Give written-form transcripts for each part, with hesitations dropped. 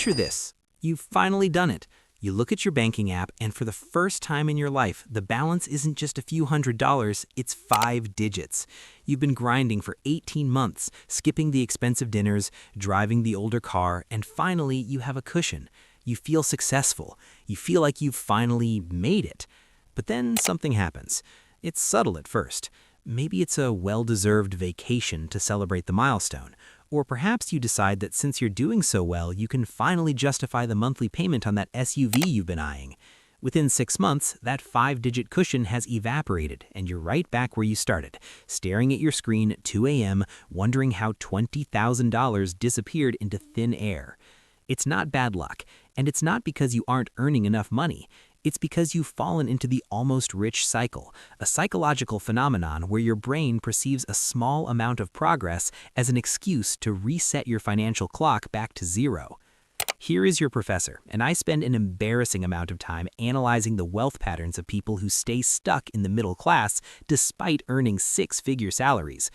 Picture this. You've finally done it. You look at your banking app, and for the first time in your life, the balance isn't just a few $100s, it's 5 digits. You've been grinding for 18 months, skipping the expensive dinners, driving the older car, and finally you have a cushion. You feel successful. You feel like you've finally made it. But then something happens. It's subtle at first. Maybe it's a well-deserved vacation to celebrate the milestone. Or perhaps you decide that since you're doing so well, you can finally justify the monthly payment on that SUV you've been eyeing. Within 6 months, that 5-digit cushion has evaporated, and you're right back where you started, staring at your screen at 2 a.m., wondering how $20,000 disappeared into thin air. It's not bad luck, and it's not because you aren't earning enough money. It's because you've fallen into the almost rich cycle, a psychological phenomenon where your brain perceives a small amount of progress as an excuse to reset your financial clock back to zero. Here is your professor, and I spend an embarrassing amount of time analyzing the wealth patterns of people who stay stuck in the middle class despite earning 6-figure salaries.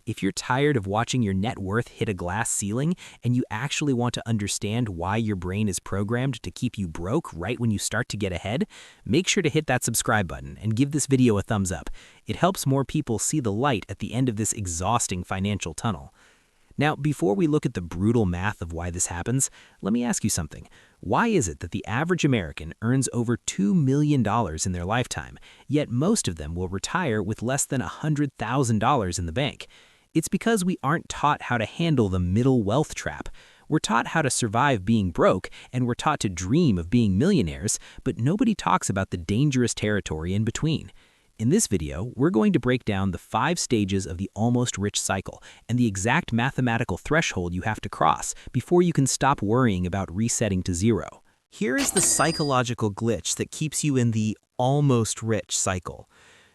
If you're tired of watching your net worth hit a glass ceiling and you actually want to understand why your brain is programmed to keep you broke right when you start to get ahead, make sure to hit that subscribe button and give this video a thumbs up. It helps more people see the light at the end of this exhausting financial tunnel. Now, before we look at the brutal math of why this happens, let me ask you something. Why is it that the average American earns over $2 million in their lifetime, yet most of them will retire with less than $100,000 in the bank? It's because we aren't taught how to handle the middle wealth trap. We're taught how to survive being broke, and we're taught to dream of being millionaires, but nobody talks about the dangerous territory in between. In this video, we're going to break down the 5 stages of the almost rich cycle and the exact mathematical threshold you have to cross before you can stop worrying about resetting to zero. Here is the psychological glitch that keeps you in the almost rich cycle.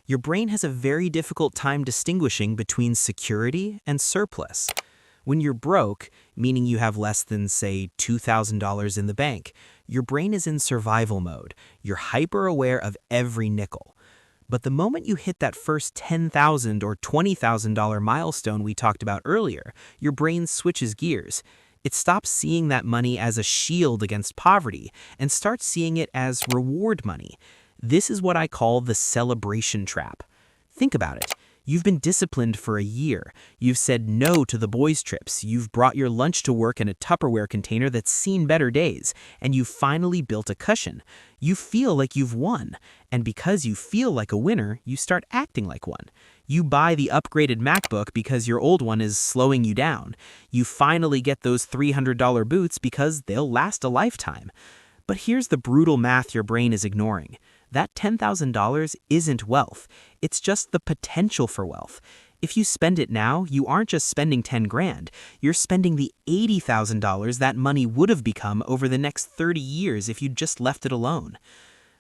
Your brain has a very difficult time distinguishing between security and surplus. When you're broke, meaning you have less than, say, $2,000 in the bank, your brain is in survival mode. You're hyper-aware of every nickel. But the moment you hit that first $10,000 or $20,000 milestone we talked about earlier, your brain switches gears. It stops seeing that money as a shield against poverty and starts seeing it as reward money. This is what I call the celebration trap. Think about it. You've been disciplined for a year. You've said no to the boys' trips. You've brought your lunch to work in a Tupperware container that's seen better days. And you've finally built a cushion. You feel like you've won. And because you feel like a winner, you start acting like one. You buy the upgraded MacBook because your old one is slowing you down. You finally get those $300 boots because they'll last a lifetime. But here's the brutal math your brain is ignoring. That $10,000 isn't wealth. It's just the potential for wealth. If you spend it now, you aren't just spending 10 grand. You're spending the $80,000 that money would have become over the next 30 years if you'd just left it alone.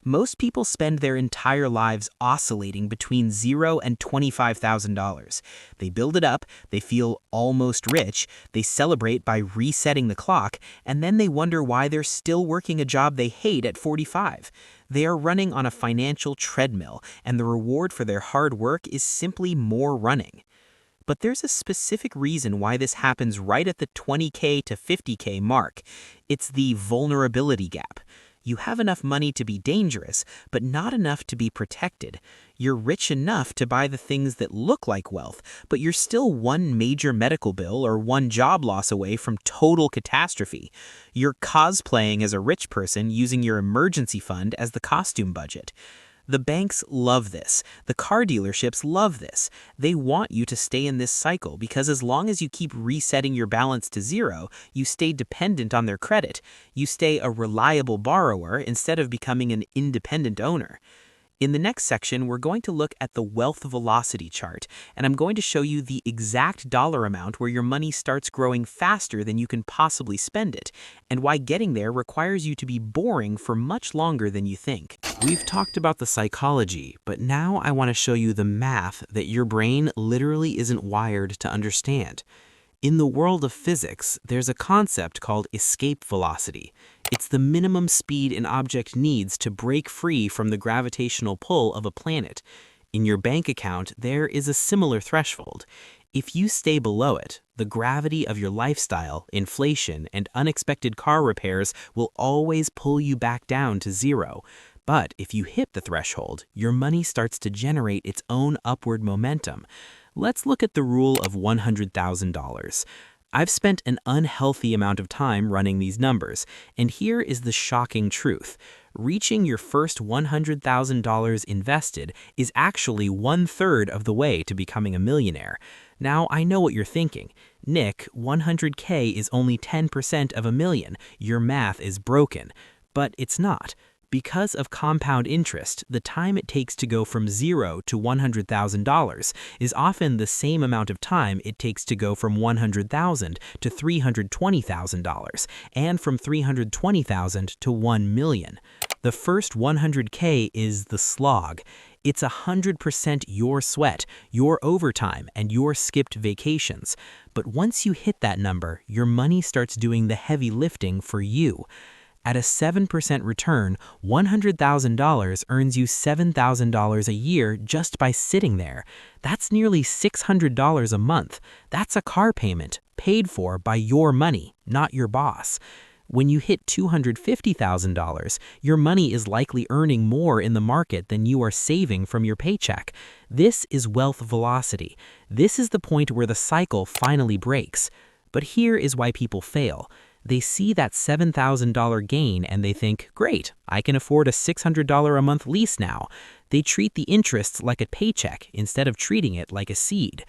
Most people spend their entire lives oscillating between $0 and $25,000. They build it up, they feel almost rich, they celebrate by resetting the clock, and then they wonder why they're still working a job they hate at 45. They are running on a financial treadmill, and the reward for their hard work is simply more running. But there's a specific reason why this happens right at the 20K to 50K mark. It's the vulnerability gap. You have enough money to be dangerous, but not enough to be protected. You're rich enough to buy the things that look like wealth, but you're still one major medical bill or one job loss away from total catastrophe. You're cosplaying as a rich person using your emergency fund as the costume budget. The banks love this. The car dealerships love this. They want you to stay in this cycle because as long as you keep resetting your balance to zero, you stay dependent on their credit. You stay a reliable borrower instead of becoming an independent owner. In the next section, we're going to look at the wealth velocity chart, and I'm going to show you the exact dollar amount where your money starts growing faster than you can possibly spend it, and why getting there requires you to be boring for much longer than you think. We've talked about the psychology, but now I want to show you the math that your brain literally isn't wired to understand. In the world of physics, there's a concept called escape velocity. It's the minimum speed an object needs to break free from the gravitational pull of a planet. In your bank account, there is a similar threshold. If you stay below it, the gravity of your lifestyle, inflation, and unexpected car repairs will always pull you back down to zero. But if you hit the threshold, your money starts to generate its own upward momentum. Let's look at the rule of $100,000. I've spent an unhealthy amount of time running these numbers, and here is the shocking truth. Reaching your first $100,000 invested is actually 1/3 of the way to becoming a millionaire. Now, I know what you're thinking. Nick, 100K is only 10% of a million. Your math is broken. But it's not. Because of compound interest, the time it takes to go from $0 to $100,000 is often the same amount of time it takes to go from $100,000 to $320,000, and from $320,000 to $1 million. The first 100K is the slog. It's 100% your sweat, your overtime, and your skipped vacations. But once you hit that number, your money starts doing the heavy lifting for you. At a 7% return, $100,000 earns you $7,000 a year just by sitting there. That's nearly $600 a month. That's a car payment paid for by your money, not your boss. When you hit $250,000, your money is likely earning more in the market than you are saving from your paycheck. This is wealth velocity. This is the point where the cycle finally breaks. But here is why people fail. They see that $7,000 gain and they think, great, I can afford a $600 a month lease now. They treat the interests like a paycheck instead of treating it like a seed.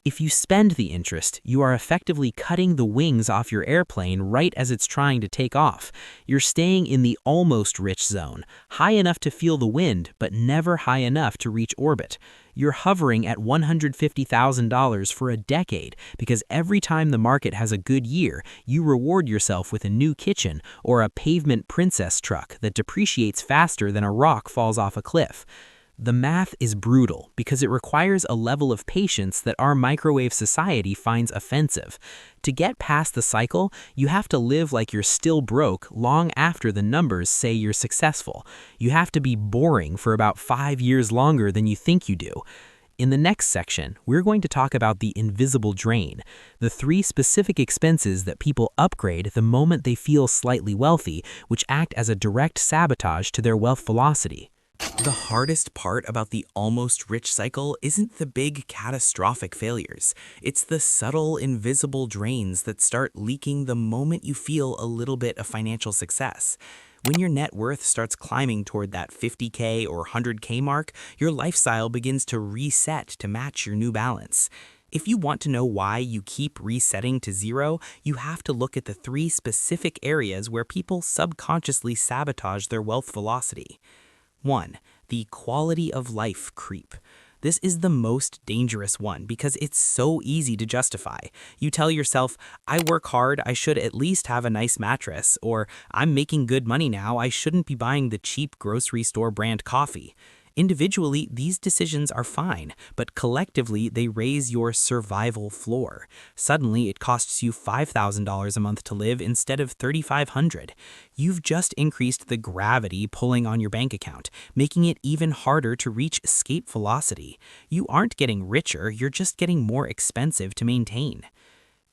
If you spend the interest, you are effectively cutting the wings off your airplane right as it's trying to take off. You're staying in the almost rich zone, high enough to feel the wind, but never high enough to reach orbit. You're hovering at $150,000 for a decade because every time the market has a good year, you reward yourself with a new kitchen or a pavement princess truck that depreciates faster than a rock falls off a cliff. The math is brutal because it requires a level of patience that our microwave society finds offensive. To get past the cycle, you have to live like you're still broke long after the numbers say you're successful. You have to be boring for about 5 years longer than you think you do. In the next section, we're going to talk about the invisible drain, the 3 specific expenses that people upgrade the moment they feel slightly wealthy, which act as a direct sabotage to their wealth velocity. The hardest part about the almost rich cycle isn't the big catastrophic failures. It's the subtle, invisible drains that start leaking the moment you feel a little bit of financial success. When your net worth starts climbing toward that 50K or 100K mark, your lifestyle begins to reset to match your new balance. If you want to know why you keep resetting to zero, you have to look at the 3 specific areas where people subconsciously sabotage their wealth velocity. 1. The quality of life creep. This is the most dangerous one because it's so easy to justify. You tell yourself, I work hard, I should at least have a nice mattress, or I'm making good money now, I shouldn't be buying the cheap grocery store brand coffee. Individually, these decisions are fine, but collectively they raise your survival floor. Suddenly, it costs you $5,000 a month to live instead of $3,500. You've just increased the gravity pulling on your bank account, making it even harder to reach escape velocity. You aren't getting richer, you're just getting more expensive to maintain.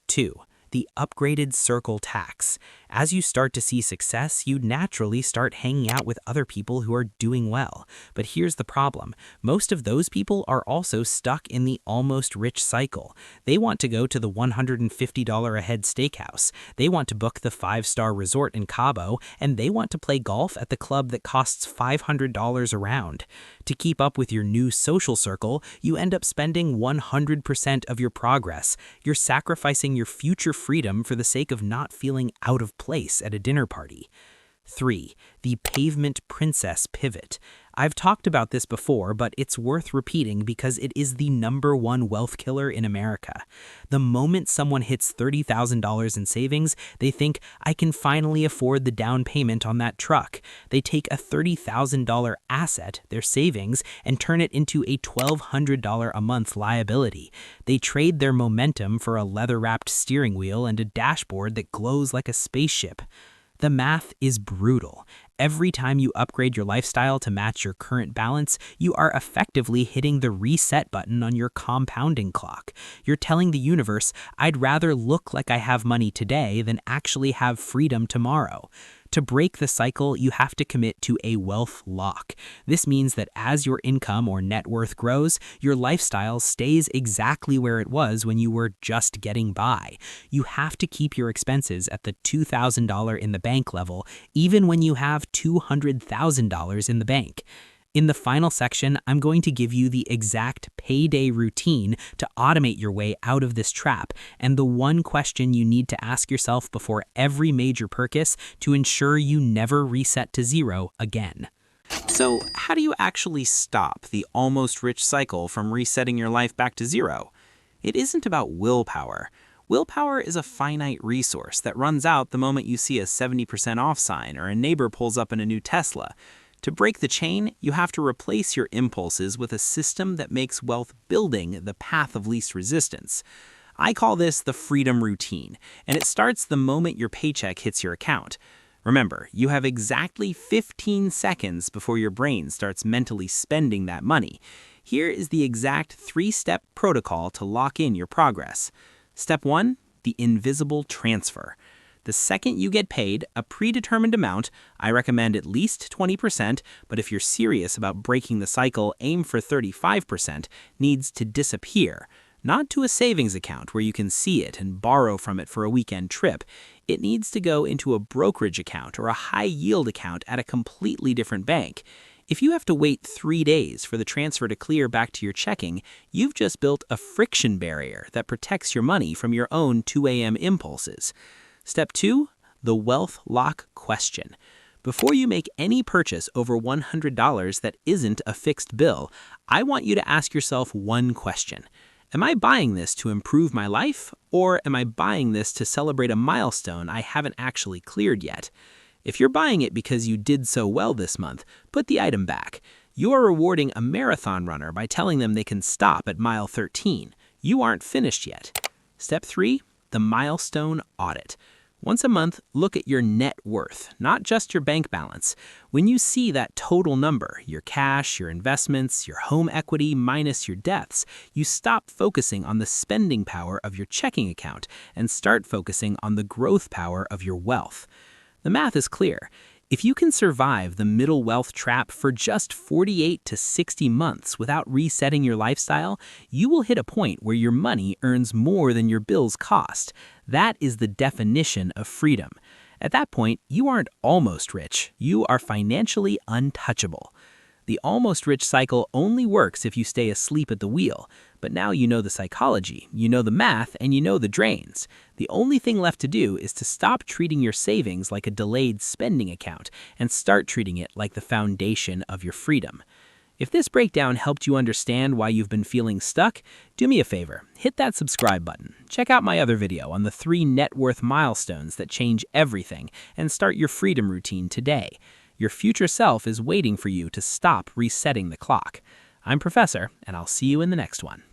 2. The upgraded circle tax. As you start to see success, you naturally start hanging out with other people who are doing well. But here's the problem. Most of those people are also stuck in the almost rich cycle. They want to go to the $150 a head steakhouse. They want to book the 5-star resort in Cabo, and they want to play golf at the club that costs $500 a round. To keep up with your new social circle, you end up spending 100% of your progress. You're sacrificing your future freedom for the sake of not feeling out of place at a dinner party. 3. The pavement princess pivot. I've talked about this before, but it's worth repeating because it is the #1 wealth killer in America. The moment someone hits $30,000 in savings, they think, I can finally afford the down payment on that truck. They take a $30,000 asset, their savings, and turn it into a $1,200 a month liability. They trade their momentum for a leather-wrapped steering wheel and a dashboard that glows like a spaceship. The math is brutal. Every time you upgrade your lifestyle to match your current balance, you are effectively hitting the reset button on your compounding clock. You're telling the universe, I'd rather look like I have money today than actually have freedom tomorrow. To break the cycle, you have to commit to a wealth lock. This means that as your income or net worth grows, your lifestyle stays exactly where it was when you were just getting by. You have to keep your expenses at the $2,000 in the bank level, even when you have $200,000 in the bank. In the final section, I'm going to give you the exact payday routine to automate your way out of this trap, and the one question you need to ask yourself before every major purchase to ensure you never reset to zero again. So, how do you actually stop the almost rich cycle from resetting your life back to zero? It isn't about willpower. Willpower is a finite resource that runs out the moment you see a 70% off sign or a neighbor pulls up in a new Tesla. To break the chain, you have to replace your impulses with a system that makes wealth building the path of least resistance. I call this the freedom routine, and it starts the moment your paycheck hits your account. Remember, you have exactly 15 seconds before your brain starts mentally spending that money. Here is the exact 3-step protocol to lock in your progress. Step 1, the invisible transfer. The second you get paid a predetermined amount, I recommend at least 20%, but if you're serious about breaking the cycle, aim for 35%, needs to disappear. Not to a savings account where you can see it and borrow from it for a weekend trip. It needs to go into a brokerage account or a high-yield account at a completely different bank. If you have to wait 3 days for the transfer to clear back to your checking, you've just built a friction barrier that protects your money from your own 2 a.m. impulses. Step 2, the wealth lock question. Before you make any purchase over $100 that isn't a fixed bill, I want you to ask yourself one question. Am I buying this to improve my life, or am I buying this to celebrate a milestone I haven't actually cleared yet? If you're buying it because you did so well this month, put the item back. You are rewarding a marathon runner by telling them they can stop at mile 13. You aren't finished yet. Step 3, the milestone audit. Once a month, look at your net worth, not just your bank balance. When you see that total number, your cash, your investments, your home equity minus your debts, you stop focusing on the spending power of your checking account and start focusing on the growth power of your wealth. The math is clear. If you can survive the middle wealth trap for just 48 to 60 months without resetting your lifestyle, you will hit a point where your money earns more than your bills cost. That is the definition of freedom. At that point, you aren't almost rich. You are financially untouchable. The almost rich cycle only works if you stay asleep at the wheel. But now you know the psychology, you know the math, and you know the drains. The only thing left to do is to stop treating your savings like a delayed spending account and start treating it like the foundation of your freedom. If this breakdown helped you understand why you've been feeling stuck, do me a favor, hit that subscribe button. Check out my other video on the 3 net worth milestones that change everything and start your freedom routine today. Your future self is waiting for you to stop resetting the clock. I'm Professor, and I'll see you in the next one.